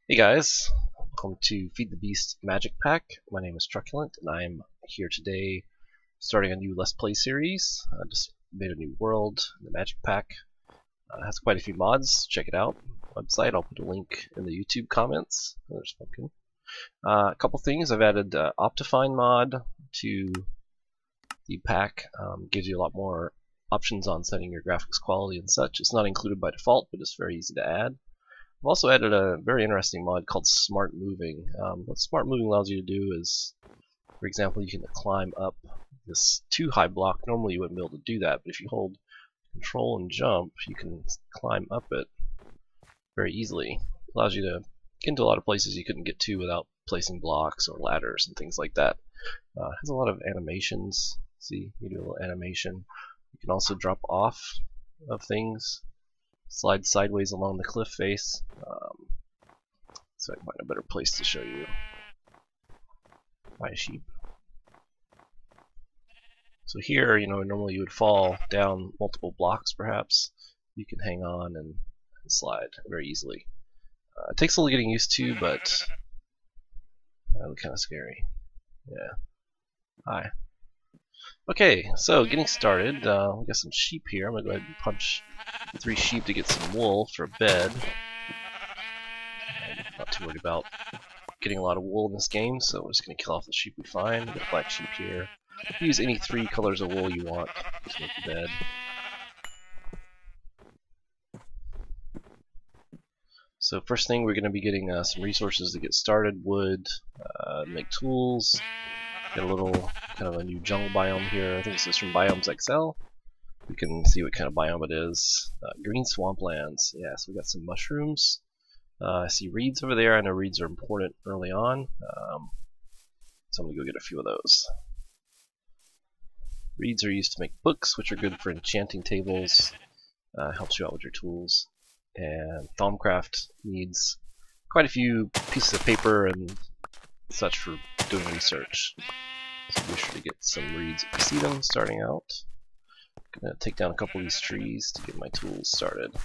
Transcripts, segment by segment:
Hey guys, welcome to Feed the Beast Magic Pack. My name is Truculent, and I'm here today starting a new Let's Play series. I just made a new world in the Magic Pack. It has quite a few mods. Check it out. Website, I'll put a link in the YouTube comments. There's Pumpkin. A couple things, I've added Optifine mod to the pack. Gives you a lot more options on setting your graphics quality and such. It's not included by default, but it's very easy to add. I've also added a very interesting mod called Smart Moving. What Smart Moving allows you to do is, for example, you can climb up this too high block. Normally you wouldn't be able to do that, but if you hold Control and jump, you can climb up it very easily. It allows you to get into a lot of places you couldn't get to without placing blocks or ladders and things like that. It has a lot of animations. See, you do a little animation. You can also drop off of things. Slide sideways along the cliff face. So I can find a better place to show you my sheep. So here, normally you would fall down multiple blocks perhaps. You can hang on and slide very easily. It takes a little getting used to, but kind of scary. Yeah. Hi. Okay, so getting started, we got some sheep here. I'm going to go ahead and punch the 3 sheep to get some wool for a bed. I'm not too worried about getting a lot of wool in this game, so we're just going to kill off the sheep we find. We've got a black sheep here. You can use any 3 colors of wool you want to make the bed. So first thing, we're going to be getting some resources to get started. Wood, make tools. Got a little kind of a new jungle biome here. I think this is from Biomes XL. We can see what kind of biome it is. Green swamplands. Yeah, so we got some mushrooms. I see reeds over there. I know reeds are important early on. So I'm going to go get a few of those. Reeds are used to make books, which are good for enchanting tables. Helps you out with your tools. And Thaumcraft needs quite a few pieces of paper and such for doing research. So be sure to get some reeds if you see them starting out. I'm going to take down a couple of these trees to get my tools started.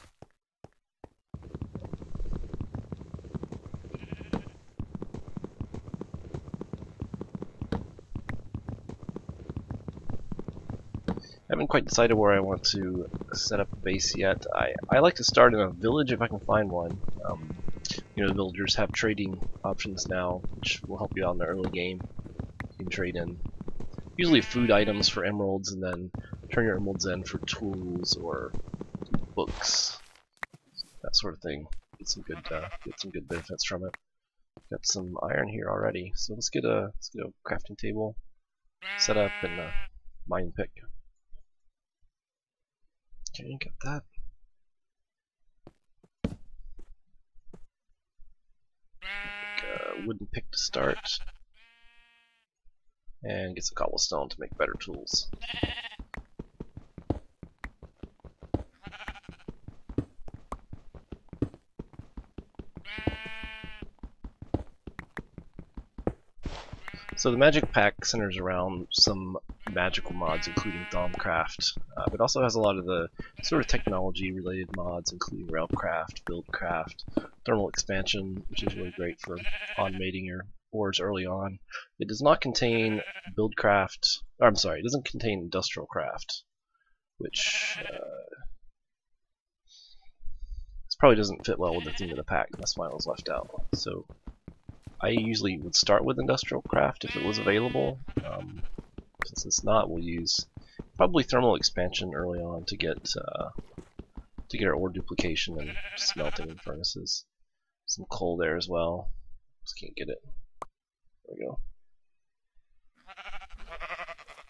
I haven't quite decided where I want to set up a base yet. I like to start in a village if I can find one. The villagers have trading options now, which will help you out in the early game. You can trade in usually food items for emeralds, and then turn your emeralds in for tools or books, that sort of thing. Get some good benefits from it. Got some iron here already, so let's get a crafting table set up and a mine pick. Okay, got that. Wooden pick to start, and get some cobblestone to make better tools. So the Magic Pack centers around some magical mods, including Thaumcraft, but also has a lot of the sort of technology-related mods, including Realmcraft, Buildcraft, Thermal Expansion, which is really great for automating your ores early on. It does not contain Buildcraft, or I'm sorry, it doesn't contain Industrial Craft, which this probably doesn't fit well with the theme of the pack. That's why it was left out. So I usually would start with Industrial Craft if it was available. Since it's not, we'll use probably Thermal Expansion early on to get our ore duplication and smelting in furnaces. Some coal there as well. Just can't get it. There we go.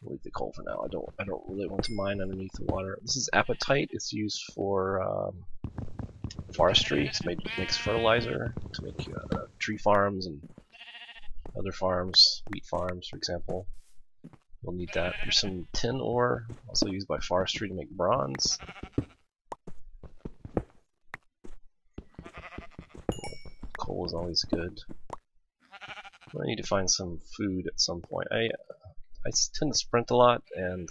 I'll leave the coal for now. I don't really want to mine underneath the water. This is apatite. It's used for forestry. It makes fertilizer to make tree farms and other farms, wheat farms, for example. You'll need that. There's some tin ore, also used by forestry to make bronze. Coal is always good. I need to find some food at some point. I tend to sprint a lot, and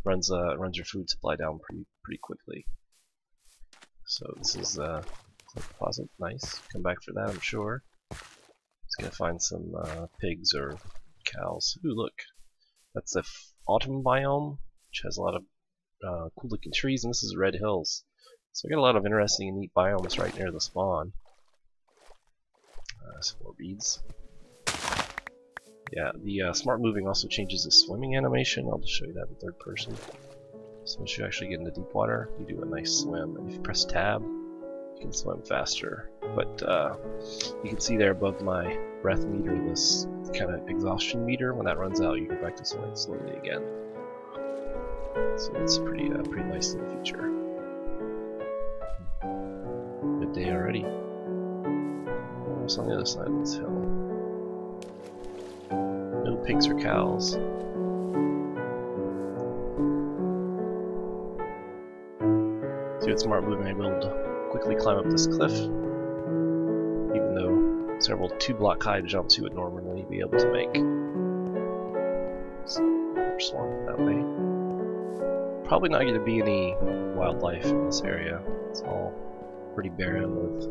runs your food supply down pretty quickly. So this is Deposit, nice. Come back for that, I'm sure. Just gonna find some pigs or cows. Ooh, look. That's the autumn biome, which has a lot of cool looking trees, and this is Red Hills. So I got a lot of interesting and neat biomes right near the spawn. Some more beads. Yeah, the smart moving also changes the swimming animation. I'll just show you that in third person. So once you actually get into deep water, you do a nice swim, and if you press tab, you can swim faster. But you can see there above my breath meter, this kind of exhaustion meter. When that runs out, you go back to swimming slowly again. So it's pretty nice little feature. Good day already. What's on the other side of this hill? No pigs or cows. See, with smart moving, I'm able to quickly climb up this cliff, even though several 2-block high jumps you would normally be able to make. So, swamp that way. Probably not going to be any wildlife in this area. It's all pretty barren with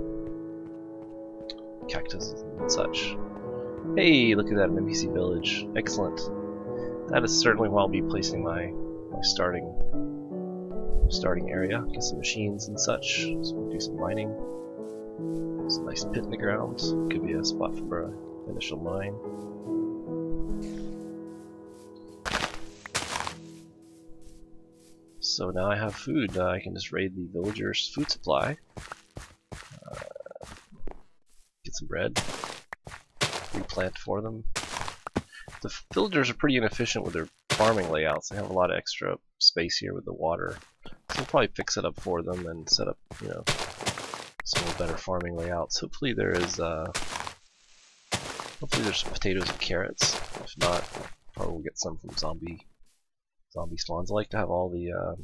cactus and such. Hey, look at that, an NPC village. Excellent. That is certainly where I'll be placing my starting area. Get some machines and such. So we'll do some mining. There's a nice pit in the ground. Could be a spot for an initial mine. So now I have food. I can just raid the villagers' food supply. Get some bread. Replant for them. The villagers are pretty inefficient with their farming layouts. They have a lot of extra space here with the water. So we'll probably fix it up for them and set up, you know, some better farming layouts. Hopefully there's some potatoes and carrots. If not, probably we'll get some from zombie spawns. I like to have all the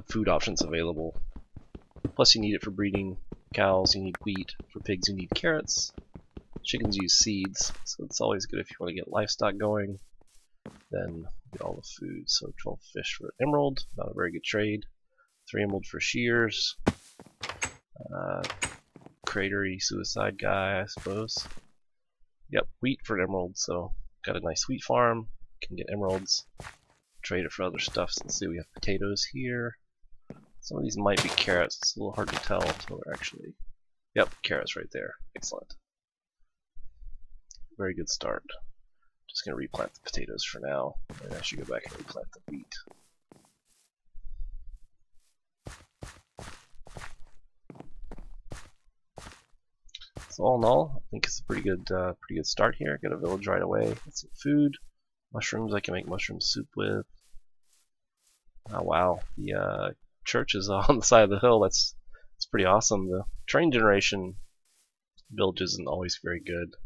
food options available. Plus you need it for breeding cows, you need wheat. For pigs you need carrots. Chickens use seeds, so it's always good if you want to get livestock going. Then get all the food. So 12 fish for an emerald, not a very good trade. 3 emerald for shears. Cratery suicide guy, I suppose. Yep, wheat for an emerald, so got a nice wheat farm. Can get emeralds. Trade it for other stuff. So let's see, we have potatoes here. Some of these might be carrots. It's a little hard to tell until they're actually... Yep, carrots right there. Excellent. Very good start. Just gonna replant the potatoes for now, and I should go back and replant the wheat. So all in all, I think it's a pretty good start here. Got a village right away. Got some food, mushrooms. I can make mushroom soup with. Oh wow, the church is on the side of the hill. That's pretty awesome. The train generation village isn't always very good.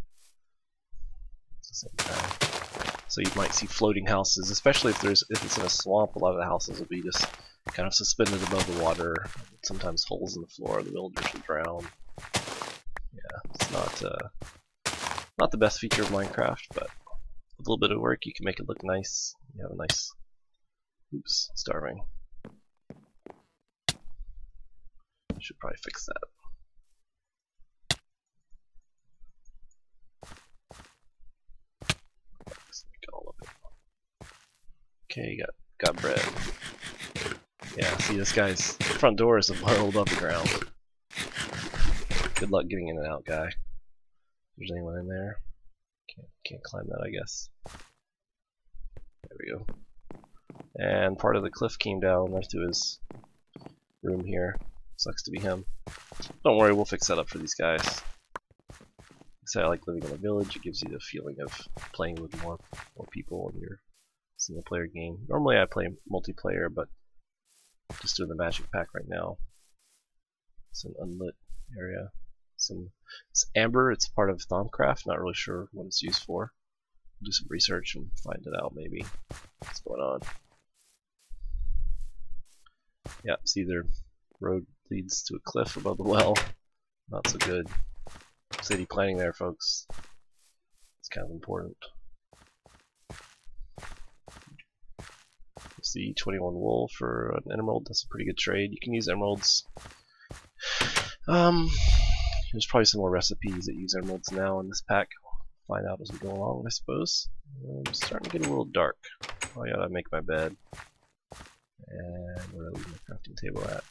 So you might see floating houses, especially if it's in a swamp. A lot of the houses will be just kind of suspended above the water. Sometimes holes in the floor. The villagers will drown. Yeah, it's not the best feature of Minecraft, but with a little bit of work, you can make it look nice. You have a nice. Oops, starving. Should probably fix that. Okay, got bread. Yeah, see, this guy's front door is well above the ground. Good luck getting in and out, guy. If there's anyone in there. Can't climb that, I guess. There we go. And part of the cliff came down right to his room here. Sucks to be him. Don't worry, we'll fix that up for these guys. I like living in a village. It gives you the feeling of playing with more people in your single player game. Normally I play multiplayer, but just doing the magic pack right now. It's an unlit area. It's amber. It's part of Thaumcraft. Not really sure what it's used for. Do some research and find it out maybe. What's going on? Yeah, see, their road leads to a cliff above the well. Not so good. City planning there, folks. It's kind of important. See, 21 wool for an emerald. That's a pretty good trade. You can use emeralds There's probably some more recipes that use emeralds now in this pack. Find out as we go along, I suppose. It's starting to get a little dark. I gotta make my bed. And where do I leave my crafting table at?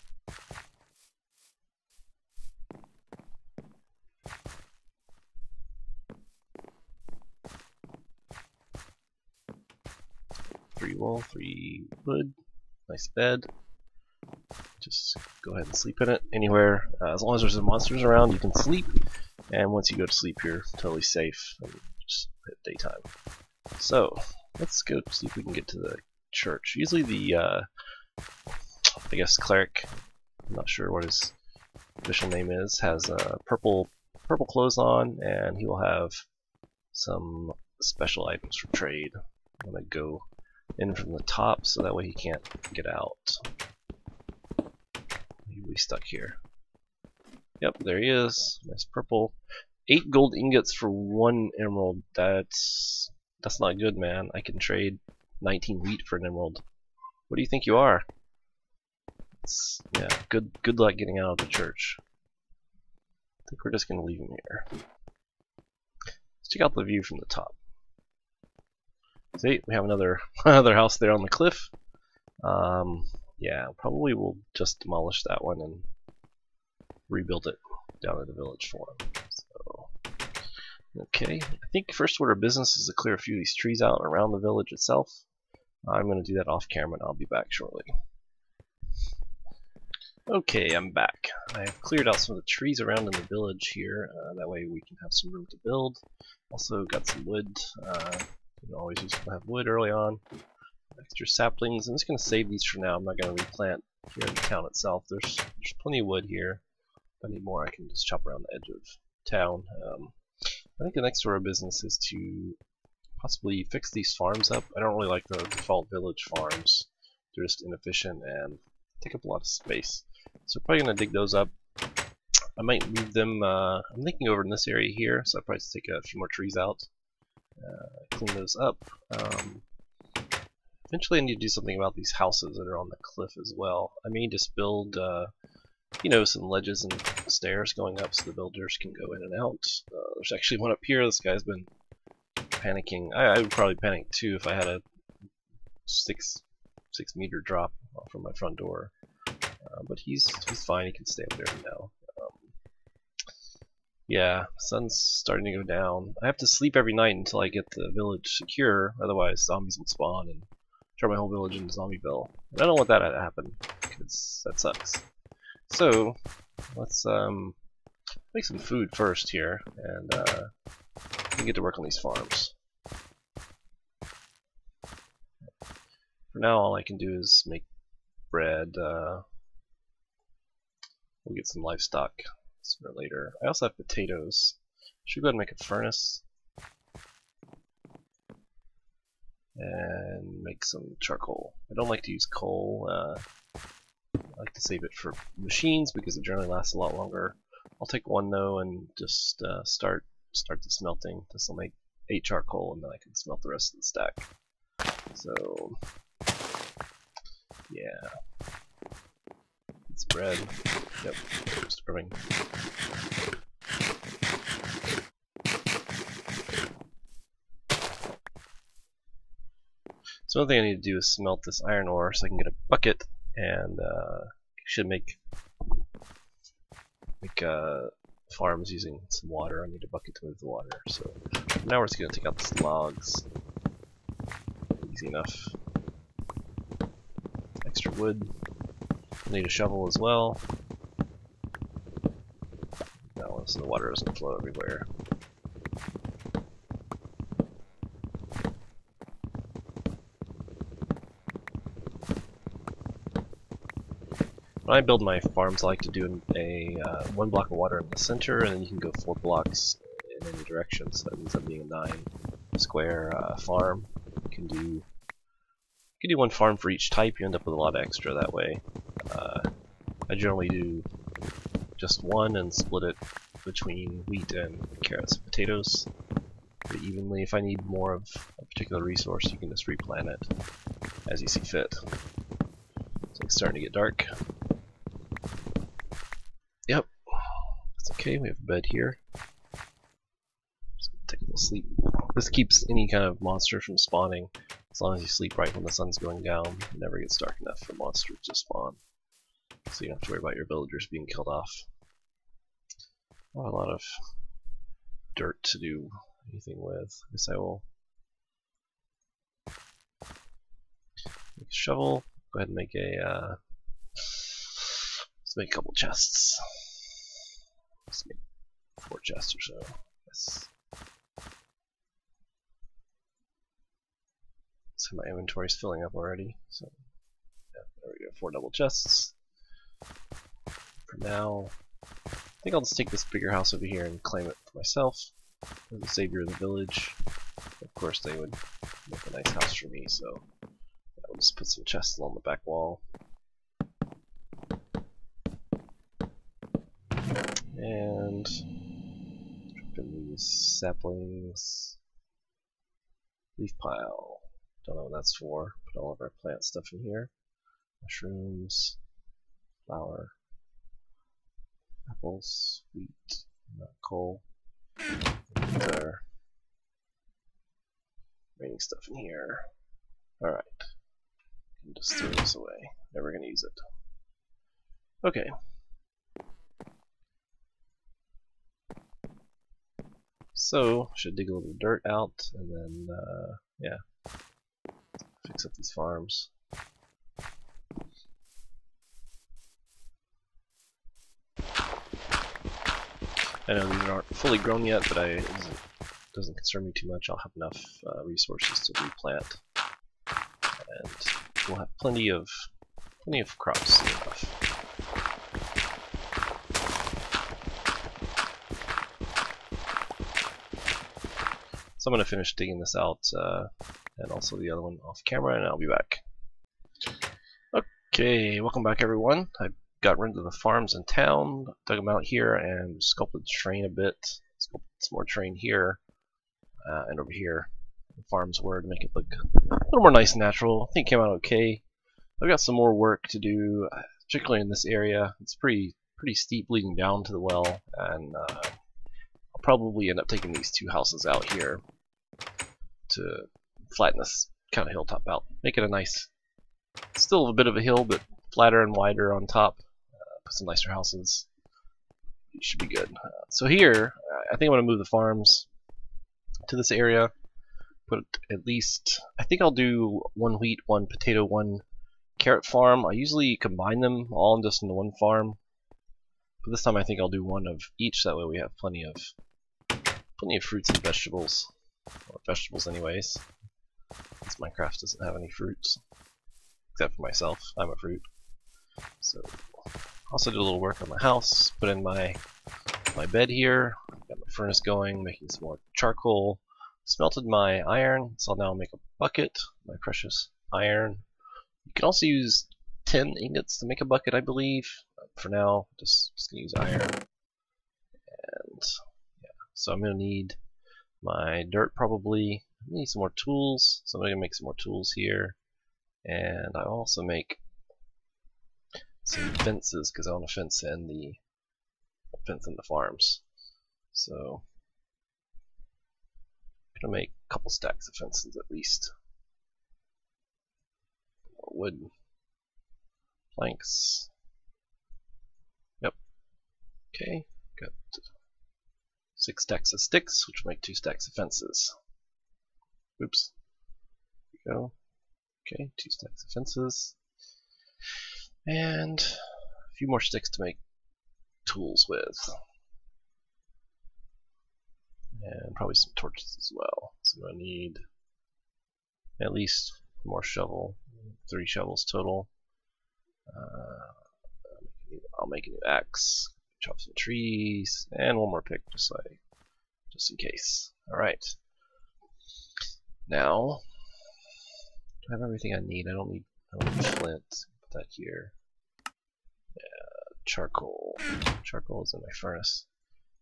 Three wool, 3 wood. Nice bed. Just go ahead and sleep in it anywhere. As long as there's no monsters around, you can sleep. And once you go to sleep, you're totally safe. And just hit daytime. So let's go see if we can get to the church. Usually the, I guess cleric, I'm not sure what his official name is, has purple clothes on, and he will have some special items for trade. I'm gonna go in from the top so that way he can't get out. He'll be stuck here. Yep, there he is. Nice purple. 8 gold ingots for 1 emerald. That's not good, man. I can trade 19 wheat for an emerald. What do you think you are? Yeah, good luck getting out of the church. I think we're just gonna leave him here. Let's check out the view from the top. See, we have another house there on the cliff. Yeah, probably we'll just demolish that one and rebuild it down in the village for him. So, okay, I think first order of business is to clear a few of these trees out around the village itself. I'm going to do that off camera and I'll be back shortly. Okay, I'm back. I've cleared out some of the trees around in the village here. That way we can have some room to build. Also got some wood. You can always useful to have wood early on. Extra saplings. I'm just going to save these for now. I'm not going to replant here in the town itself. There's plenty of wood here. If I need more, I can just chop around the edge of town. I think the next order of business is to possibly fix these farms up. I don't really like the default village farms. They're just inefficient and take up a lot of space. So I'm probably going to dig those up. I might move them, I'm thinking over in this area here, so I'll probably take a few more trees out. Clean those up. Eventually I need to do something about these houses that are on the cliff as well. I may just build, you know, some ledges and stairs going up so the builders can go in and out. There's actually one up here. This guy's been panicking. I would probably panic too if I had a 6 meter drop from my front door. But he's fine. He can stay up there now. Yeah, sun's starting to go down. I have to sleep every night until I get the village secure. Otherwise, zombies will spawn and turn my whole village into Zombieville. And I don't want that to happen because that sucks. So let's make some food first here, and we can get to work on these farms. For now, all I can do is make bread. We'll get some livestock sooner or later. I also have potatoes. Should go ahead and make a furnace and make some charcoal. I don't like to use coal. I like to save it for machines because it generally lasts a lot longer. I'll take one though and just start the smelting. This will make 8 charcoal, and then I can smelt the rest of the stack. So yeah, it's bread. Yep, just brewing. So one thing I need to do is smelt this iron ore so I can get a bucket, and should make farms using some water. I need a bucket to move the water. So now we're just going to take out these logs. Easy enough. Extra wood. Need a shovel as well. Now, so the water doesn't flow everywhere. When I build my farms, I like to do a 1 block of water in the center, and then you can go 4 blocks in any direction. So that ends up being a 9 square farm. You can do 1 farm for each type. You end up with a lot of extra that way. I generally do just 1 and split it between wheat and carrots and potatoes pretty evenly. If I need more of a particular resource, you can just replant it as you see fit. So it's starting to get dark. Yep, It's okay, we have a bed here. Just gonna take a little sleep. This keeps any kind of monster from spawning. As long as you sleep right when the sun's going down, it never gets dark enough for monsters to spawn. So you don't have to worry about your villagers being killed off. Not a lot of dirt to do anything with. I guess I will make a shovel. Go ahead and make a let's make a couple chests. Let's make 4 chests or so. Yes. So my inventory is filling up already. So yeah, there we go. 4 double chests. For now, I think I'll just take this bigger house over here and claim it for myself. As the savior of the village. Of course, they would make a nice house for me, so I'll just put some chests along the back wall. And drop in these saplings. Leaf pile. Don't know what that's for. Put all of our plant stuff in here. Mushrooms, flour, apples, wheat, not coal. Put our remaining stuff in here. Alright. Just throw this away. Never gonna use it. Okay. So, should dig a little dirt out and then, yeah, fix up these farms. I know these aren't fully grown yet, but it doesn't concern me too much. I'll have enough resources to replant, and we'll have plenty of crops soon enough. So I'm going to finish digging this out, and also the other one off camera, and I'll be back. Okay, welcome back everyone. I got rid of the farms in town, dug them out here, and sculpted terrain a bit. Sculpted some more terrain here, and over here. The farms were to make it look a little more nice and natural. I think it came out okay. I've got some more work to do, particularly in this area. It's pretty steep leading down to the well, and I'll probably end up taking these 2 houses out here to flatten this kind of hilltop out. Make it a nice, still a bit of a hill, but flatter and wider on top. Put some nicer houses. It should be good. So here, I think I'm going to move the farms to this area. Put at least, I think I'll do 1 wheat, 1 potato, 1 carrot farm. I usually combine them all just into 1 farm. But this time I think I'll do 1 of each. That way we have plenty of fruits and vegetables. Or vegetables anyways. Since Minecraft doesn't have any fruits. Except for myself. I'm a fruit. So also did a little work on my house. Put in my bed here. Got my furnace going, making some more charcoal. Smelted my iron, so I'll now make a bucket. My precious iron. You can also use tin ingots to make a bucket, I believe. For now, just gonna use iron. And yeah, so I'm gonna need my dirt probably. I need some more tools, so I'm gonna make some more tools here. And I also make some fences because I want to fence in the farms. So I'm gonna make a couple stacks of fences at least. Wood planks. Yep. Okay. Got 6 stacks of sticks, which will make 2 stacks of fences. Oops. There we go. Okay, 2 stacks of fences. And a few more sticks to make tools with. And probably some torches as well. So I'm going to need at least more shovel. 3 shovels total. I'll make a new axe. Chop some trees. And 1 more pick just in case. Alright. Now, I have everything I need. I don't need flint. Put that here. Yeah, charcoal. Charcoal is in my furnace.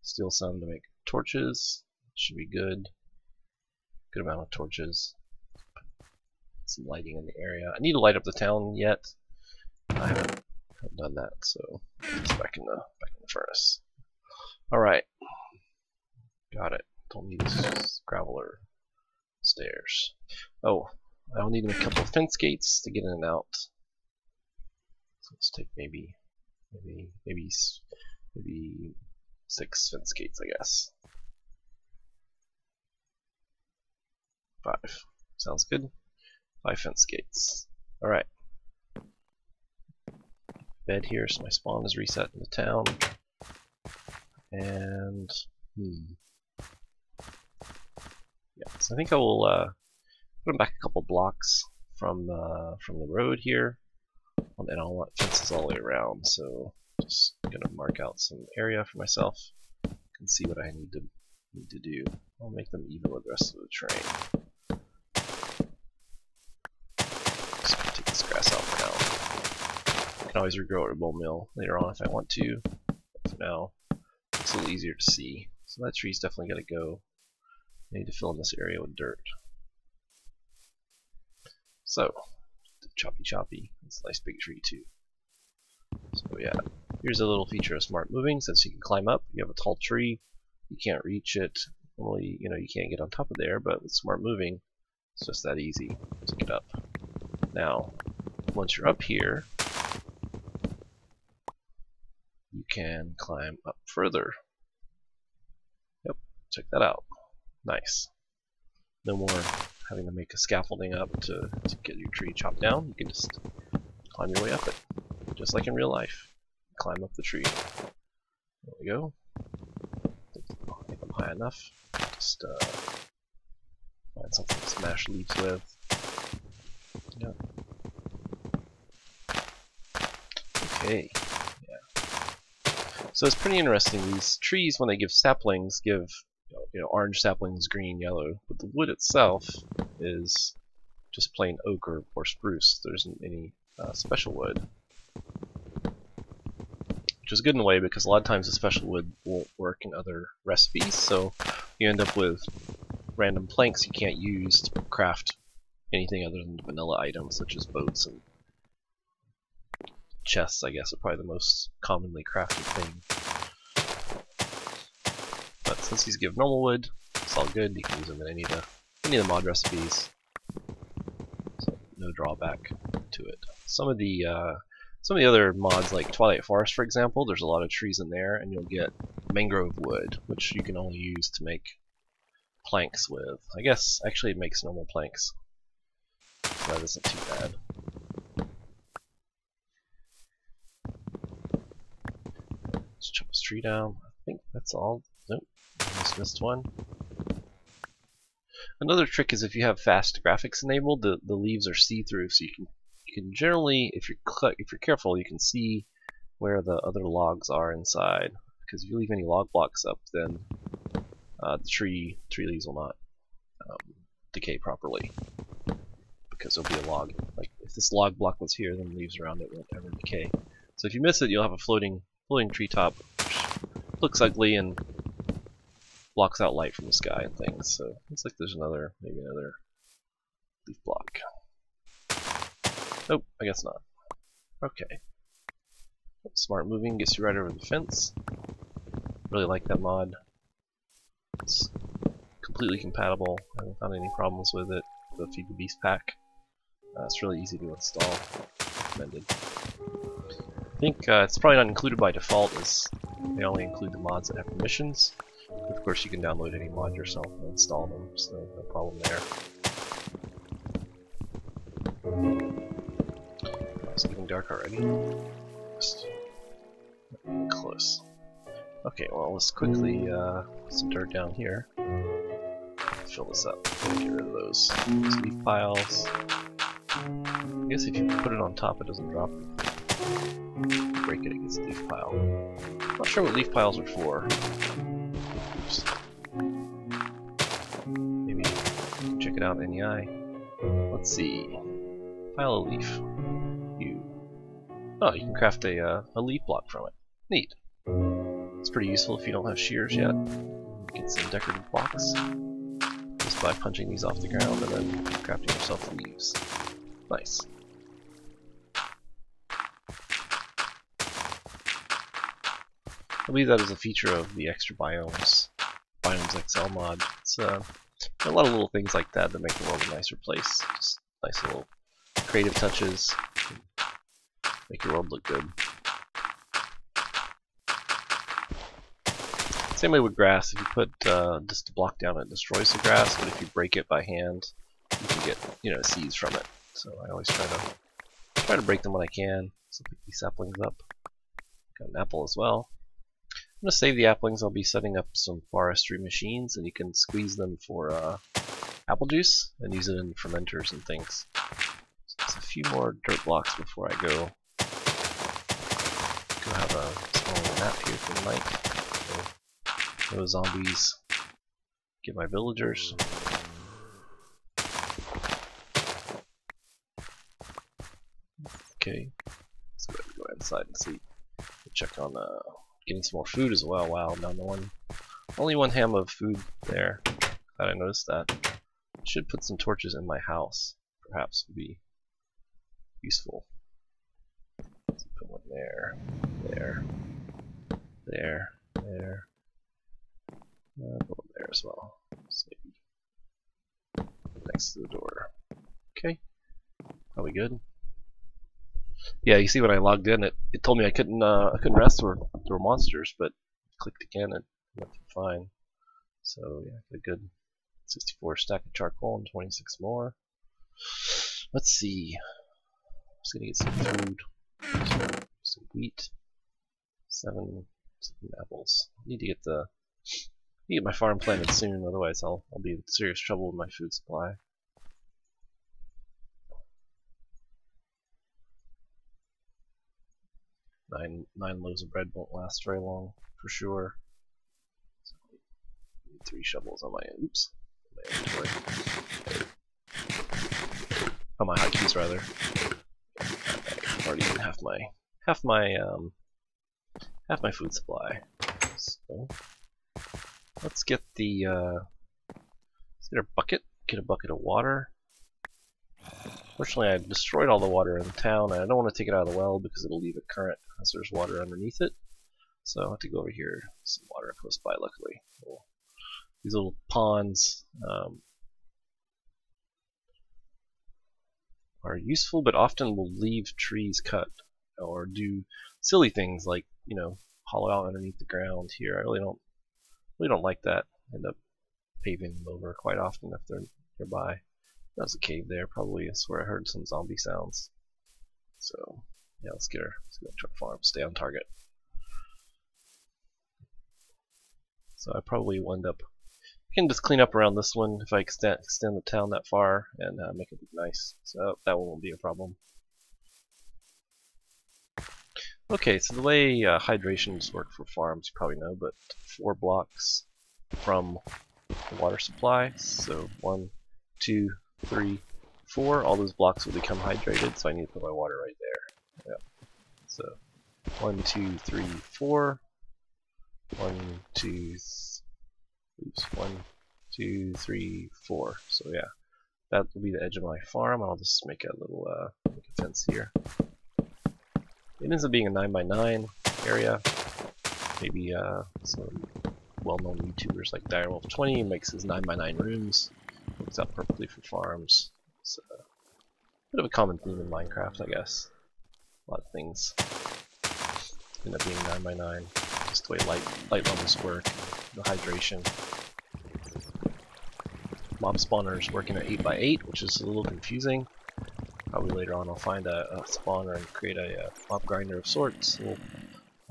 Steal some to make torches. Should be good. Good amount of torches. Put some lighting in the area. I need to light up the town yet. I haven't done that, so it's back in the furnace. Alright, got it. Don't need gravel or stairs. Oh, I'll need a couple of fence gates to get in and out. So let's take maybe 6 fence gates, I guess. 5. Sounds good. 5 fence gates. Alright. Bed here, so my spawn is reset in the town. And yeah, so I think I will put them back a couple blocks from the road here, and I'll want fences all the way around. So just gonna mark out some area for myself and see what I need to do. I'll make them even with the rest of the terrain. Just gonna take this grass out for now. I can always regrow it at bone mill later on if I want to. But for now, it's a little easier to see. So that tree's definitely gotta go. I need to fill in this area with dirt. So, choppy. It's a nice big tree too. So yeah, here's a little feature of smart moving. Since you can climb up, you have a tall tree, you can't reach it. Normally, you can't get on top of there, but with smart moving, it's just that easy to get up. Now, once you're up here, you can climb up further. Yep, check that out. Nice. No more having to make a scaffolding up to get your tree chopped down. You can just climb your way up it, just like in real life. Climb up the tree. There we go. I think I'm high enough. Just find something to smash leaves with. Yep. Okay. Yeah. So it's pretty interesting. These trees, when they give saplings, give orange saplings, green, yellow, but the wood itself is just plain oak or spruce. There isn't any special wood, which is good in a way because a lot of times the special wood won't work in other recipes, so you end up with random planks you can't use to craft anything other than vanilla items such as boats and chests. I guess are probably the most commonly crafted thing. But since these give normal wood, it's all good. You can use them in any of the mod recipes. So no drawback to it. Some of the other mods, like Twilight Forest, for example, there's a lot of trees in there, and you'll get mangrove wood, which you can only use to make planks with. I guess actually it makes normal planks, so that isn't too bad. Let's chop this tree down. I think that's all. Nope. Almost missed one. Another trick is if you have fast graphics enabled, the leaves are see-through, so you can generally, if you're careful, you can see where the other logs are inside. Because if you leave any log blocks up, then the tree leaves will not decay properly. Because there'll be a log. Like if this log block was here, then the leaves around it won't ever decay. So if you miss it, you'll have a floating treetop, which looks ugly and blocks out light from the sky and things. So looks like there's maybe another leaf block. Nope, I guess not. Okay. Smart moving gets you right over the fence. Really like that mod. It's completely compatible. I haven't found any problems with it. The Feed the Beast pack. It's really easy to install. Recommended. I think it's probably not included by default, as they only include the mods that have permissions. But of course, you can download any mod yourself and install them, so no problem there. It's getting dark already. Just close. Okay, well, let's quickly put some dirt down here. Fill this up. Get rid of those leaf piles. I guess if you put it on top, it doesn't drop anything. Break it against the leaf pile. Not sure what leaf piles are for. Oops. Maybe you can check it out in the eye. Let's see. Pile of leaf. Oh, you can craft a leaf block from it. Neat. It's pretty useful if you don't have shears yet. Get some decorative blocks just by punching these off the ground and then crafting yourself leaves. Nice. I believe that is a feature of the extra biomes XL mod. It's a lot of little things like that that make the world a nicer place. Just nice little creative touches, make your world look good. Same way with grass. If you put just a block down, it destroys the grass, but if you break it by hand, you can get seeds from it. So I always try to break them when I can. So pick these saplings up. Got an apple as well. I'm gonna save the applings. I'll be setting up some forestry machines, and you can squeeze them for apple juice and use it in fermenters and things. So there's a few more dirt blocks before I go have a small nap here for the night. So those zombies get my villagers. Okay, let's go inside and see. Check on getting some more food as well. Wow, down to only one ham of food there. Glad I noticed that. I should put some torches in my house. Perhaps would be useful. Let's put one there, there, there, there. Put one there as well. So maybe next to the door. Okay, probably good. Yeah, you see when I logged in, it told me I couldn't rest. There were monsters, but clicked again and went fine. So yeah, good. 64 stack of charcoal and 26 more. Let's see. Just gonna get some food, some wheat, seven apples. Need to get my farm planted soon, otherwise I'll be in serious trouble with my food supply. Nine loaves of bread won't last very long, for sure. So I need 3 shovels on my inventory. On my hotkeys rather. I've already eaten half my food supply. So let's get a bucket. Get a bucket of water. Fortunately, I destroyed all the water in town, and I don't want to take it out of the well because it'll leave a current as there's water underneath it. So I have to go over here. Some water close by, luckily. These little ponds are useful, but often will leave trees cut or do silly things like hollow out underneath the ground here. I really don't like that. End up paving them over quite often if they're nearby. There's a cave there, probably. I swear I heard some zombie sounds. So, yeah, let's get to our farm. Stay on target. So I probably will end up. I can just clean up around this one if I extend the town that far and make it look nice. So that one won't be a problem. Okay, so the way hydrations work for farms, you probably know, but 4 blocks from the water supply. So 1, 2, 3, 4, all those blocks will become hydrated, so I need to put my water right there. Yeah. So 1, 2, 3, 4. 1, 2, 3, 4. So yeah, that will be the edge of my farm. I'll just make a little make a fence here. It ends up being a 9x9 area. Maybe some well-known YouTubers like Direwolf20 makes his 9x9 rooms. Works out perfectly for farms. It's a bit of a common theme in Minecraft, I guess. A lot of things end up being 9x9. Just the way light levels work, the hydration. Mob spawners working at 8x8, which is a little confusing. Probably later on I'll find a spawner and create a mob grinder of sorts. We'll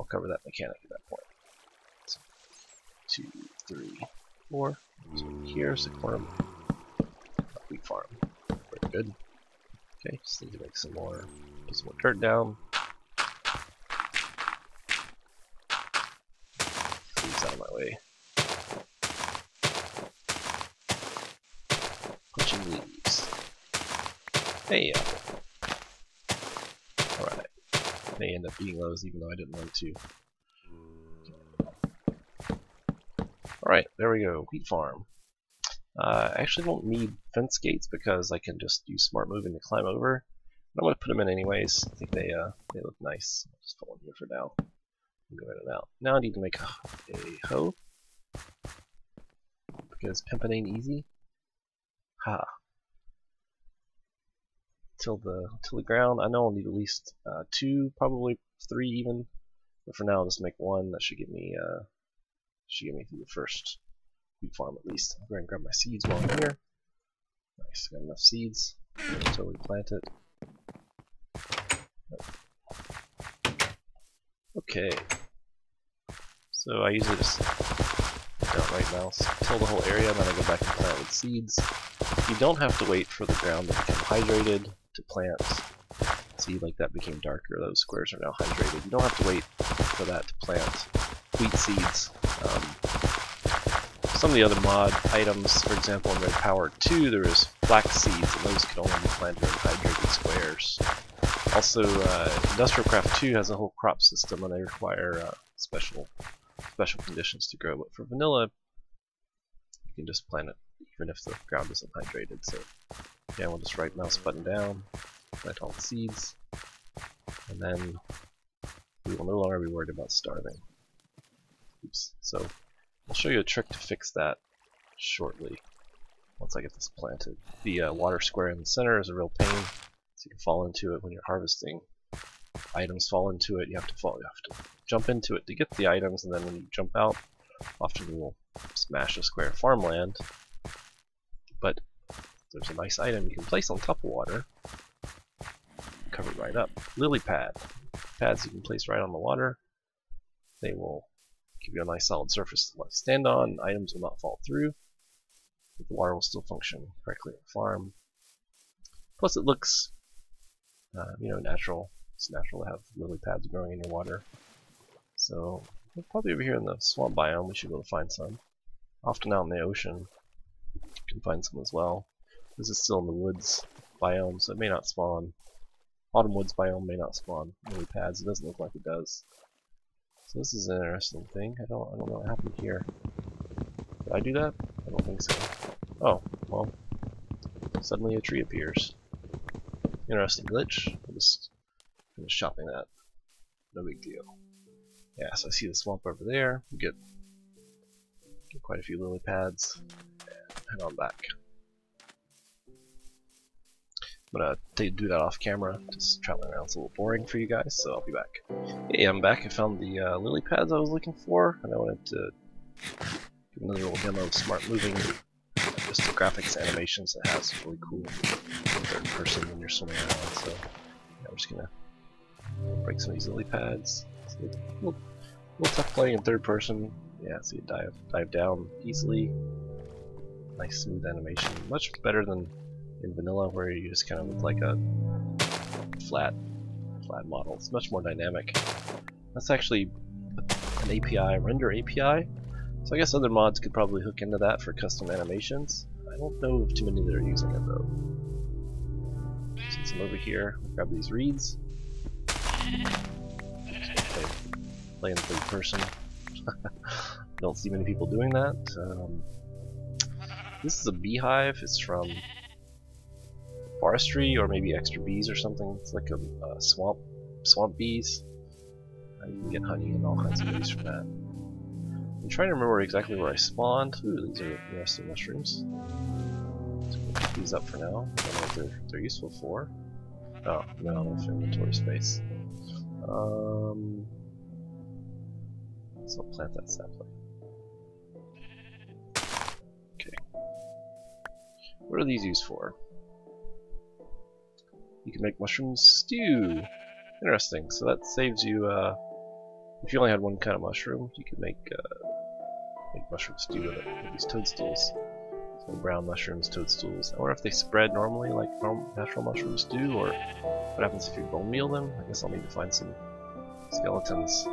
cover that mechanic at that point. So, 2, 3, 4. So here's the corner wheat farm. Very good. Okay, just need to make some more, put some more dirt down. Leaves out of my way. Punching leaves. Hey, apple. Alright. May end up eating those even though I didn't want to. Alright, there we go. Wheat farm. I actually don't need fence gates because I can just use smart moving to climb over. I'm going to put them in anyways. I think they look nice. I'll just put one here for now. Go in and out. Now I need to make a hoe. Because pimpin' ain't easy. Ha. Till the ground. I know I'll need at least 2, probably 3 even. But for now, I'll just make 1. That should get me through the first wheat farm at least. I'll go ahead and grab my seeds while I'm here. Nice, got enough seeds. Totally plant it. Okay. So I usually just down right mouse, till the whole area, and then I go back and plant with seeds. You don't have to wait for the ground to become hydrated to plant. See, like that became darker. Those squares are now hydrated. You don't have to wait for that to plant wheat seeds. Some of the other mod items, for example, in Red Power 2, there is flax seeds, and those can only be planted in hydrated squares. Also, Industrial Craft 2 has a whole crop system, and they require special conditions to grow. But for vanilla, you can just plant it even if the ground isn't hydrated. So, yeah, we'll just right mouse button down, plant all the seeds, and then we will no longer be worried about starving. Oops. So, I'll show you a trick to fix that shortly once I get this planted. The water square in the center is a real pain, so you can fall into it when you're harvesting. Items fall into it, you have to jump into it to get the items, and then when you jump out, often you will smash a square farmland. But there's a nice item you can place on top of water, cover it right up. Lily pad. Pads you can place right on the water. They will give you a nice solid surface to stand on. Items will not fall through, but the water will still function correctly on the farm. Plus it looks, natural. It's natural to have lily pads growing in your water. So, we're probably over here in the swamp biome, we should be able to find some. Often out in the ocean, you can find some as well. This is still in the woods biome, so it may not spawn. Autumn woods biome may not spawn lily pads. It doesn't look like it does. So this is an interesting thing. I don't know what happened here. Did I do that? I don't think so. Oh, well, suddenly a tree appears. Interesting glitch. I'll just finish chopping that. No big deal. Yeah, so I see the swamp over there. We get quite a few lily pads. And head on back. I'm gonna do that off camera. Just traveling around, it's a little boring for you guys, so I'll be back. Hey, I'm back. I found the lily pads I was looking for, and I wanted to give another little demo of smart moving. Just the graphics animations it has is really cool in third person when you're swimming around. So yeah, we're just gonna break some of these lily pads. It's a little tough playing in third person. Yeah, so you dive down easily. Nice smooth animation, much better than in vanilla, where you just kind of look like a flat model. It's much more dynamic. That's actually an API, render API. So I guess other mods could probably hook into that for custom animations. I don't know of too many that are using it though. Since I'm over here, I'll grab these reeds. Play in third person. Don't see many people doing that. This is a beehive. It's from forestry or maybe extra bees or something. It's like a swamp bees. You can get honey and all kinds of goodies from that. I'm trying to remember exactly where I spawned. Ooh, these are interesting mushrooms. So we'll pick these up for now. I don't know what they're useful for. Oh, no, enough inventory space. So I'll plant that sapling. Okay. What are these used for? You can make mushroom stew. Interesting. So that saves you. If you only had one kind of mushroom, you could make mushroom stew with it. With these toadstools. So brown mushrooms, toadstools. I wonder if they spread normally like natural mushrooms do, or what happens if you bone meal them. I guess I'll need to find some skeletons.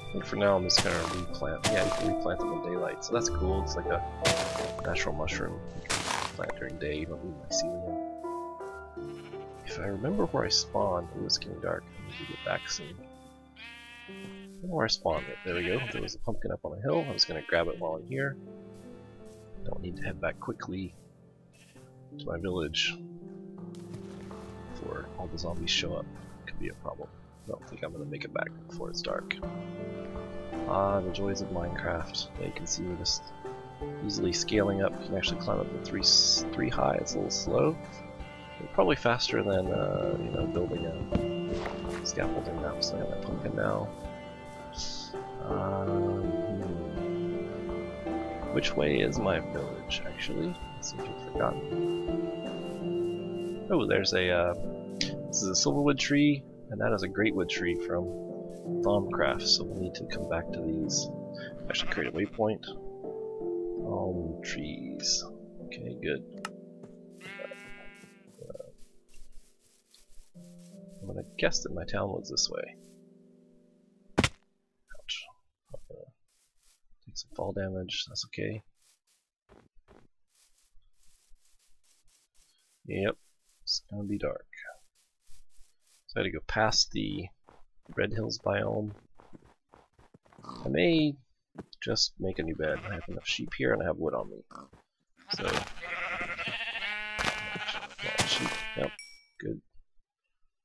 I think for now I'm just gonna replant. Yeah, you can replant them in daylight, so that's cool. It's like a natural mushroom. You can plant during day, you don't need mycelium. If I remember where I spawned, it was getting dark. I need to get back soon. I don't know where I spawned it. There we go. There was a pumpkin up on a hill. I was gonna grab it while I'm here. Don't need to head back quickly to my village before all the zombies show up. Could be a problem. don't think I'm gonna make it back before it's dark. Ah, the joys of Minecraft. Yeah, you can see we're just easily scaling up. You can actually climb up to three high. It's a little slow. But probably faster than you know, building a scaffolding map. So I got my pumpkin now. Which way is my village, actually? I seem to have forgotten. Oh, there's a, this is a silverwood tree, and that is a greatwood tree from Thaumcraft, so we'll need to come back to these. Actually create a waypoint. Trees. Okay, good. I'm gonna guess that my town was this way. Ouch. Take some fall damage, that's okay. Yep, it's gonna be dark. So I had to go past the Red Hills biome. I may just make a new bed. I have enough sheep here and I have wood on me. So, sheep, yep, good.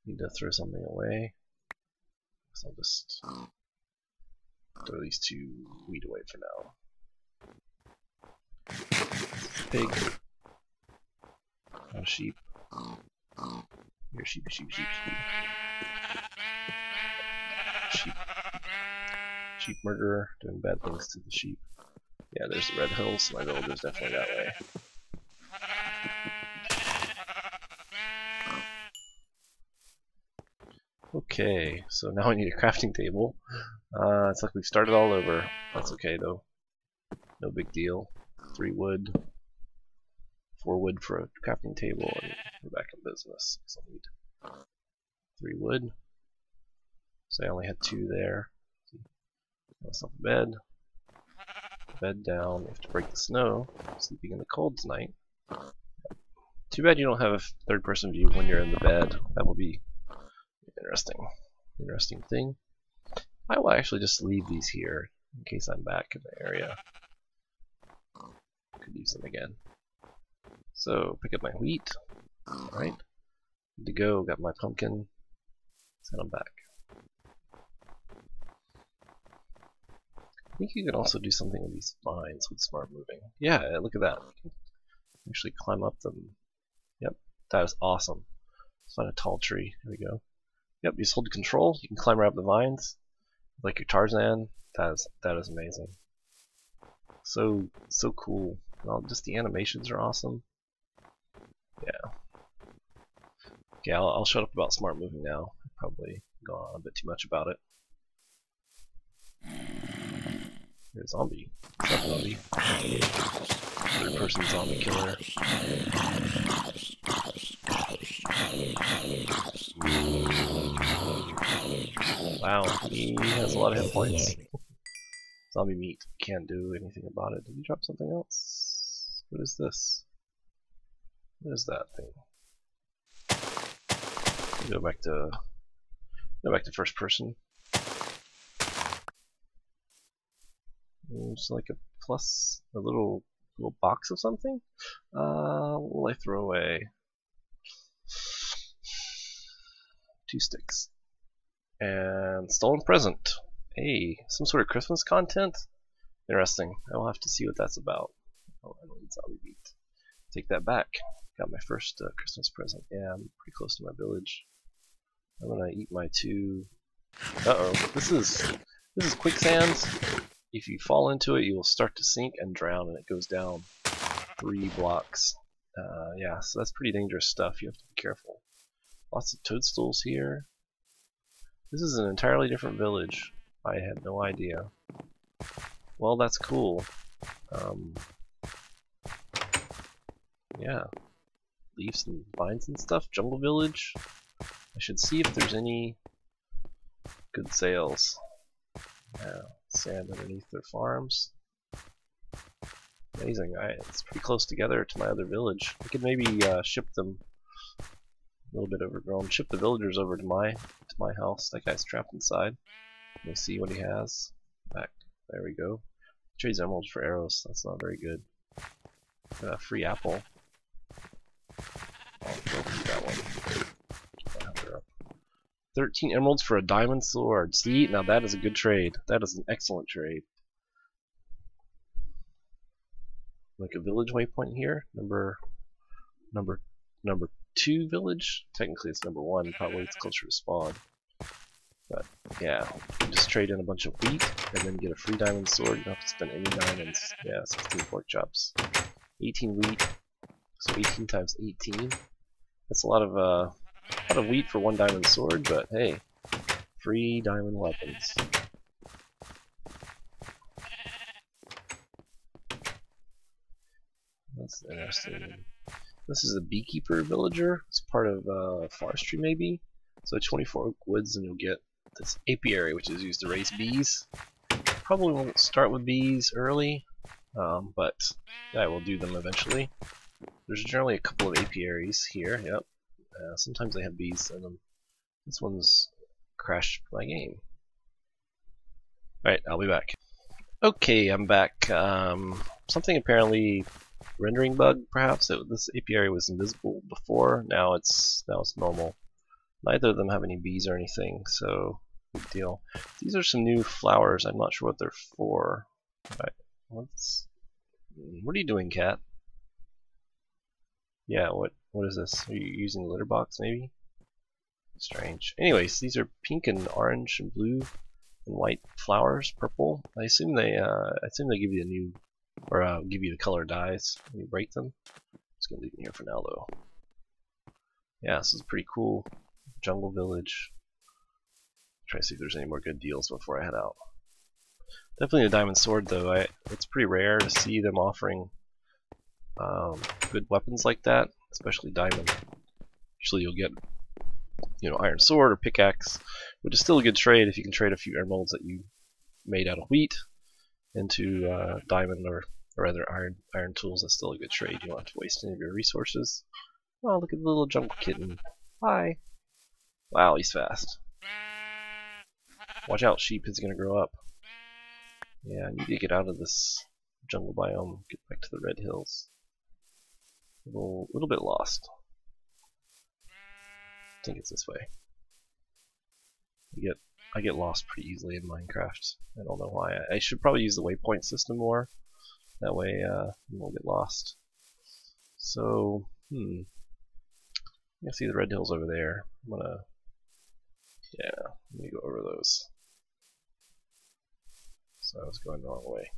Need to throw something away. So I'll just throw these two wheat away for now. Pig. Oh, sheep. Here, sheep. Sheep murderer, doing bad things to the sheep. Yeah, there's the Red Hills, so my village is definitely that way. Okay, so now I need a crafting table. It's like we've started all over. That's okay though. No big deal. 3 wood, 4 wood for a crafting table, and we're back in business. So I need 3 wood. So I only had 2 there. Myself a bed. Bed down. You have to break the snow. Sleeping in the cold tonight. Too bad you don't have a third-person view when you're in the bed. That would be interesting thing. I will actually just leave these here in case I'm back in the area. Could use them again. So pick up my wheat. Alright. Good to go. Got my pumpkin. Send them back. I think you can also do something with these vines with smart moving. Yeah, look at that. You can actually climb up them. Yep, that is awesome. Let's find a tall tree. Here we go. Yep, you just hold control. You can climb right up the vines, like your Tarzan. That is amazing. So cool. Well, just the animations are awesome. Yeah. Okay, I'll shut up about smart moving now. I've probably gone on a bit too much about it. Here's a zombie. What's up, zombie? Third-person zombie killer. Wow, he has a lot of hit points. Zombie meat. Can't do anything about it. Did he drop something else? What is this? What is that thing? Go back to first person. It's like a plus, a little box of something. What will I throw away? 2 sticks. And stolen present. Hey, some sort of Christmas content? Interesting. I will have to see what that's about. Oh, I don't need zombie meat. Take that back. Got my first Christmas present. Yeah, I'm pretty close to my village. I'm gonna eat my 2. Uh-oh. This is quicksand. If you fall into it, you will start to sink and drown, and it goes down 3 blocks. Yeah, so that's pretty dangerous stuff. You have to be careful. Lots of toadstools here. This is an entirely different village. I had no idea. Well, that's cool. Yeah. Leaves and vines and stuff. Jungle village. I should see if there's any good sales. Yeah, sand underneath their farms. Amazing. It's pretty close together to my other village. I could maybe ship them a little bit overgrown. Ship the villagers over to my house. That guy's trapped inside. Let me see what he has. Back. There we go. Trades emeralds for arrows. That's not very good. Free apple. I'll go through that one. Keep my hunter up. 13 emeralds for a diamond sword. See, now that is a good trade. That is an excellent trade. Like a village waypoint here. Number 2 village. Technically it's number 1. Probably it's closer to spawn. But yeah, just trade in a bunch of wheat and then get a free diamond sword. You don't have to spend any diamonds. Yeah, 16 pork chops, 18 wheat. So 18 times 18. That's a lot of wheat for 1 diamond sword. But hey, free diamond weapons. That's interesting. This is a beekeeper villager. It's part of forestry maybe. So 24 oak woods and you'll get this apiary, which is used to raise bees. Probably won't start with bees early, but yeah, we'll do them eventually. There's generally a couple of apiaries here. Yep. Sometimes they have bees in them. This one's crashed my game. Alright, I'll be back. Okay, I'm back. Something apparently rendering bug, perhaps. This apiary was invisible before. Now it's normal. Neither of them have any bees or anything, so big deal. These are some new flowers. I'm not sure what they're for. Right. What are you doing, cat? Yeah, what is this? Are you using the litter box, maybe? Strange. Anyways, these are pink and orange and blue and white flowers, purple. I assume they give you a new, or give you the color dyes when you break them. I'm just gonna leave them here for now, though. Yeah, this is pretty cool. Jungle village. Try to see if there's any more good deals before I head out. Definitely a diamond sword, though. It's pretty rare to see them offering good weapons like that, especially diamond. Usually you'll get, iron sword or pickaxe, which is still a good trade if you can trade a few emeralds that you made out of wheat into diamond or rather iron tools. That's still a good trade. You don't have to waste any of your resources. Oh, look at the little jungle kitten. Hi. Wow, he's fast. Watch out, sheep is gonna grow up. Yeah, I need to get out of this jungle biome, get back to the red hills. A little bit lost. I think it's this way. I get lost pretty easily in Minecraft. I don't know why. I should probably use the waypoint system more. That way you won't get lost. So, you can see the red hills over there. I'm gonna go over those. So I was going the wrong way.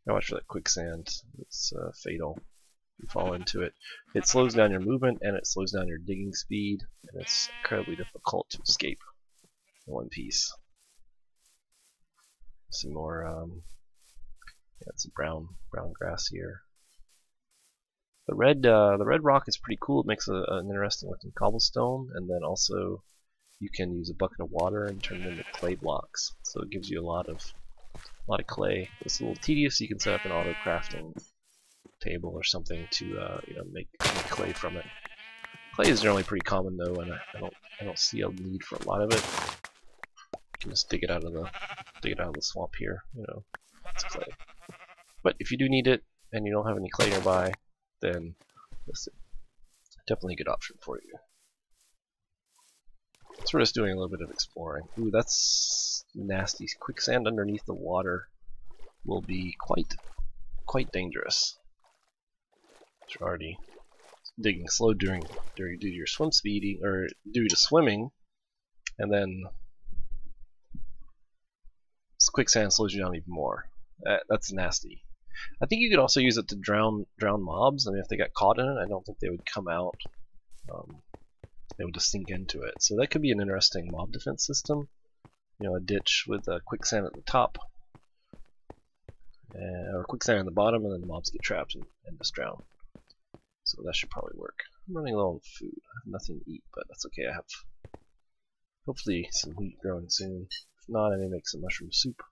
Now watch for that quicksand. It's fatal. If you fall into it, it slows down your movement and it slows down your digging speed, and it's incredibly difficult to escape in one piece. Some more, it's a brown grass here. The red rock is pretty cool. It makes an interesting looking cobblestone, and then also you can use a bucket of water and turn it into clay blocks. So it gives you a lot of clay. It's a little tedious. You can set up an auto crafting table or something to make clay from it. Clay is generally pretty common though, and I don't see a need for a lot of it. You can just dig it out of the swamp here. It's clay. But if you do need it and you don't have any clay nearby, then this is definitely a good option for you. So we're just doing a little bit of exploring. Ooh, that's nasty. Quicksand underneath the water will be quite dangerous. You're already digging slow due to your swim speeding, or due to swimming, and then quicksand slows you down even more. That's nasty. I think you could also use it to drown mobs. I mean, if they got caught in it, I don't think they would come out. They would just sink into it. So that could be an interesting mob defense system. A ditch with quicksand at the top, or quicksand at the bottom, and then the mobs get trapped and just drown. So that should probably work. I'm running low on food. I have nothing to eat, but that's okay. I have hopefully some wheat growing soon. If not, I may make some mushroom soup.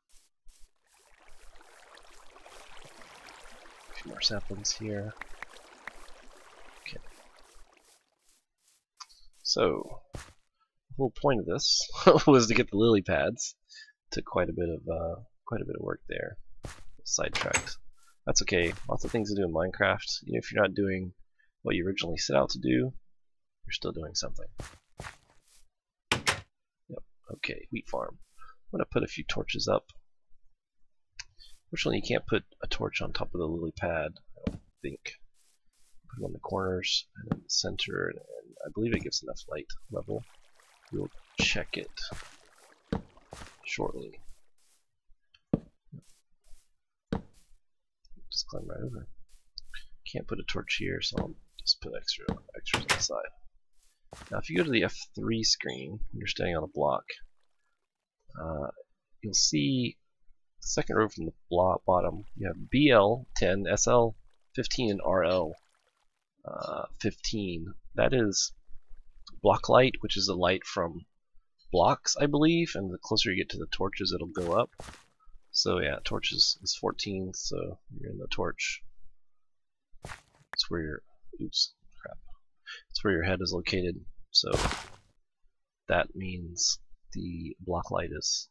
A few more saplings here. Okay. So the whole point of this was to get the lily pads. Took quite a bit of work there. Sidetracked. That's okay. Lots of things to do in Minecraft. If you're not doing what you originally set out to do, You're still doing something. Yep. Okay, wheat farm. I'm gonna put a few torches up. Fortunately, you can't put a torch on top of the lily pad, I don't think. Put them on the corners and in the center, and I believe it gives enough light level. We'll check it shortly. Just climb right over. Can't put a torch here, so I'll just put extras on the side. Now, if you go to the F3 screen, when you're standing on a block, you'll see the second row from the bottom. You have BL10, SL15, and RL15. That is block light, which is the light from blocks, I believe, and the closer you get to the torches, it'll go up. So yeah, torches is 14, so you're in the torch. It's where your oops, crap. It's where your head is located. So that means the block light is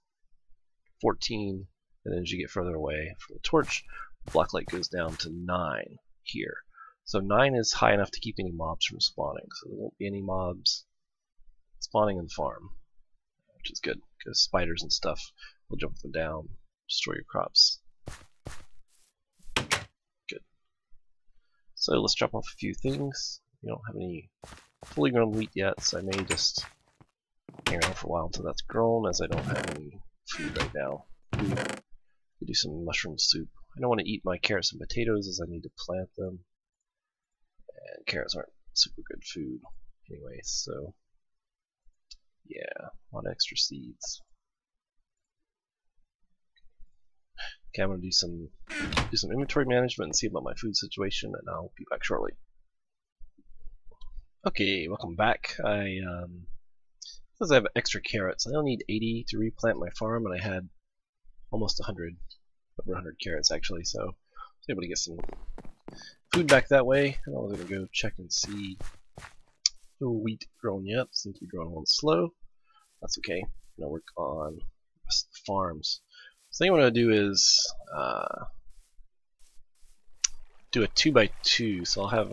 14, and then as you get further away from the torch, the block light goes down to 9 here. So 9 is high enough to keep any mobs from spawning, so there won't be any mobs spawning in the farm, which is good, because spiders and stuff will jump them down, destroy your crops. Good. So let's drop off a few things. We don't have any fully grown wheat yet, so I may just hang around for a while until that's grown, as I don't have any food right now. We do some mushroom soup. I don't want to eat my carrots and potatoes, as I need to plant them, and carrots aren't super good food anyway, so yeah, a lot of extra seeds. Okay, I'm gonna do some inventory management and see about my food situation, and I'll be back shortly. Okay, welcome back. Because I have extra carrots, I only need 80 to replant my farm, and I had almost 100, over 100 carrots actually, so I was able to get some food back that way. And I was gonna go check and see no wheat grown yet. Seems to be growing a little slow. That's okay. I'm gonna work on the rest of the farms. So I think what I'm gonna do is do a 2x2. So I'll have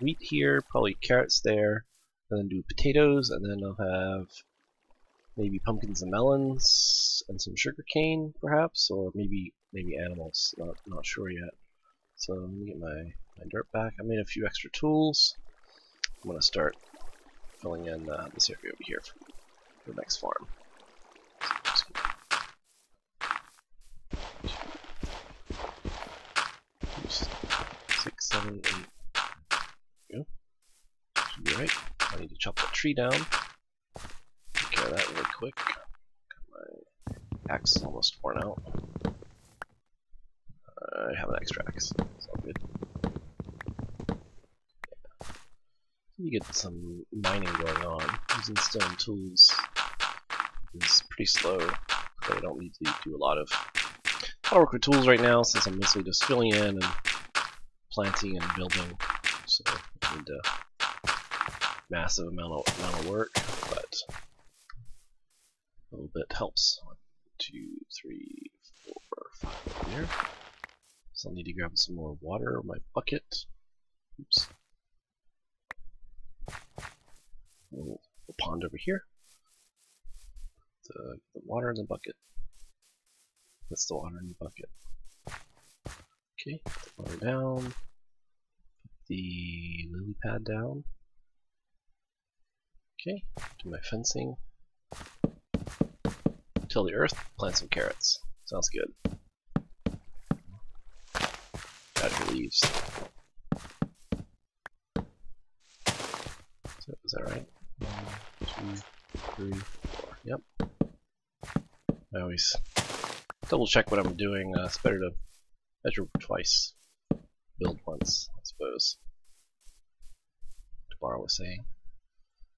wheat here, probably carrots there, and then do potatoes, and then I'll have maybe pumpkins and melons and some sugar cane, perhaps, or maybe animals. Not sure yet. So let me get my dirt back. I made a few extra tools. I'm gonna start filling in this area over here for the next farm. 6, 7, 8. There we go. Should be right. I need to chop that tree down. Take care of that really quick. Got my axe almost worn out. I have an extra axe. It's all good. Yeah. You get some mining going on. Using stone tools is pretty slow, so I don't need to do a lot of work with tools right now, since I'm mostly just filling in and planting and building. So I need a massive amount of work, but a little bit helps. 1, 2, 3, 4, 5 over here. So I'll need to grab some more water in my bucket. Oops. A little pond over here. The water in the bucket. That's the water in the bucket. Okay, put the water down. Put the lily pad down. Okay, do my fencing. Till the earth, plant some carrots. Sounds good. Add your leaves. So, is that right? 1, 2, 3, 4. Yep. I always double check what I'm doing. It's better to measure twice, build once, I suppose. Tomorrow was saying.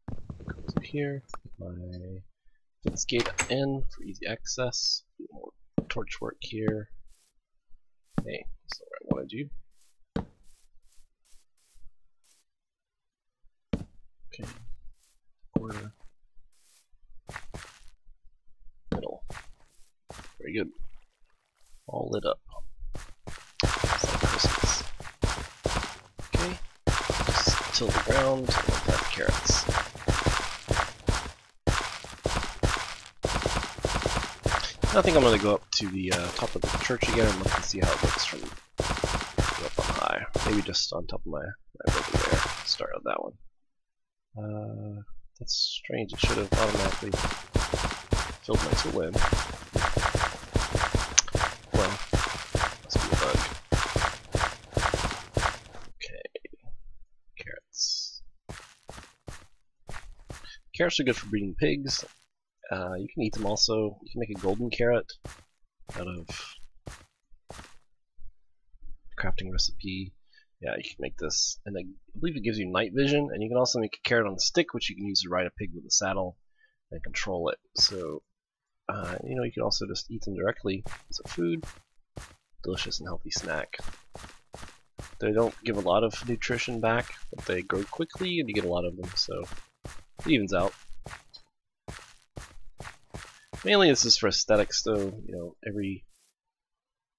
Go over here, put my fence gate in for easy access. Do more torch work here. Hey, that's not what I want to do. Okay, corner, middle. Very good. All lit up. Okay, just till the ground. Let that carrots. I think I'm going to go up to the top of the church again and look and see how it looks from up on high. Maybe just on top of my building there. Start on that one. That's strange. It should have automatically filled my tool in. Well, must be a bug. Okay, carrots. Carrots are good for breeding pigs. You can eat them also. You can make a golden carrot out of crafting recipe. Yeah, you can make this, and I believe it gives you night vision, and you can also make a carrot on a stick, which you can use to ride a pig with a saddle and control it. So, you know, you can also just eat them directly as a food. Delicious and healthy snack. They don't give a lot of nutrition back, but they grow quickly and you get a lot of them, so it evens out. Mainly this is for aesthetics, though. You know, every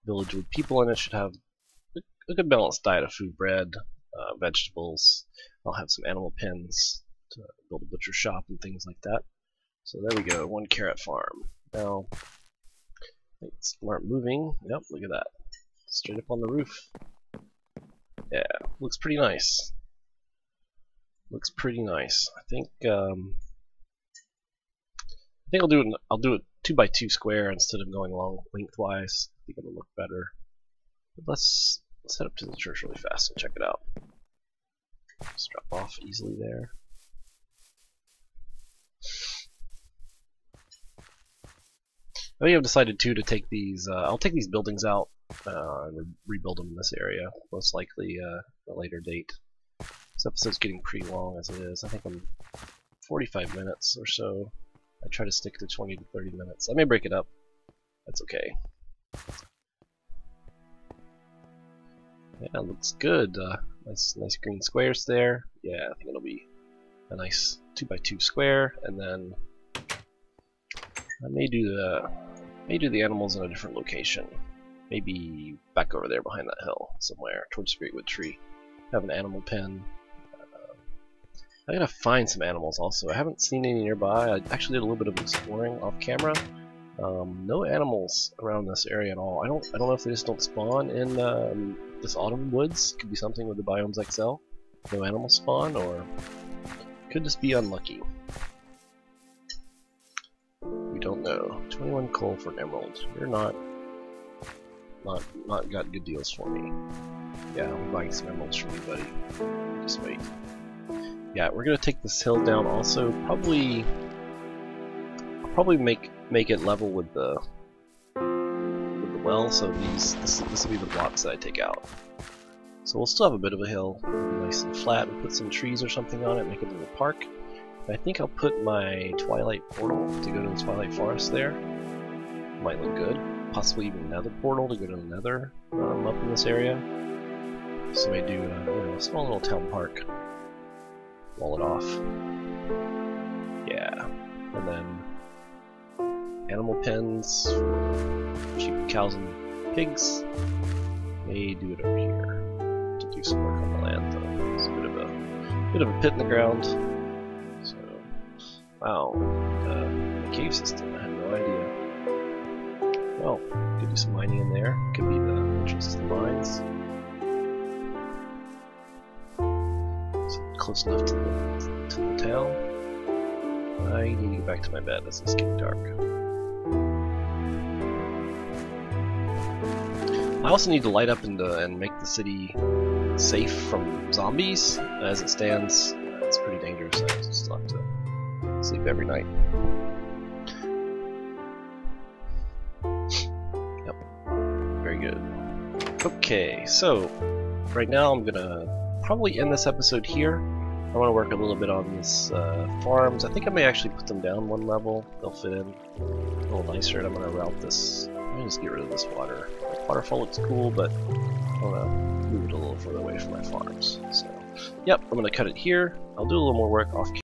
village with people in it should have a good balanced diet of food, bread, vegetables. I'll have some animal pens to build a butcher shop and things like that. So there we go, 1 carrot farm. Now, let's start moving. Yep, look at that. Straight up on the roof. Yeah, looks pretty nice. Looks pretty nice. I think I'll do it 2x2 square instead of going along lengthwise. I think it'll look better. But let's head up to the church really fast and check it out. Just drop off easily there. I think I've decided too to take these. I'll take these buildings out and rebuild them in this area, most likely at a later date. This episode's getting pretty long as it is. I think I'm 45 minutes or so. I try to stick to 20 to 30 minutes. I may break it up. That's okay. Yeah, looks good. Nice green squares there. Yeah, I think it'll be a nice 2x2 square, and then I may do the animals in a different location. Maybe back over there behind that hill somewhere, towards Greatwood Tree. Have an animal pen. I gotta find some animals also. I haven't seen any nearby. I actually did a little bit of exploring off camera. No animals around this area at all. I don't know if they just don't spawn in this autumn woods. Could be something with the Biomes XL. No animals spawn, or could just be unlucky. We don't know. 21 coal for an emerald. You're not got good deals for me. Yeah, I'm buying some emeralds from you, buddy. Just wait. Yeah, we're gonna take this hill down. Also, I'll probably make it level with the well. So this will be the blocks that I take out. So we'll still have a bit of a hill, nice and flat. We'll put some trees or something on it, make it a little park. And I think I'll put my Twilight portal to go to the Twilight Forest there. Might look good. Possibly even another portal to go to the Nether up in this area. So we do you know, a small little town park. Wall it off. Yeah, and then animal pens, sheep, cows, and pigs. May do it over here to do some work on the land, though. It's a bit of a pit in the ground. So, wow, the cave system. I had no idea. Well, could do some mining in there. Could be the entrance to the mines. Close enough to the town. I need to get back to my bed as it's getting dark. I also need to light up and make the city safe from zombies. As it stands, it's pretty dangerous. I still have to sleep every night. Yep, very good. Okay, so right now I'm gonna probably end this episode here. I want to work a little bit on these farms. I think I may actually put them down one level. They'll fit in a little nicer, and I'm going to route this. I'm going to just get rid of this water. The waterfall looks cool, but I want to move it a little further away from my farms. So, yep, I'm going to cut it here. I'll do a little more work off camera.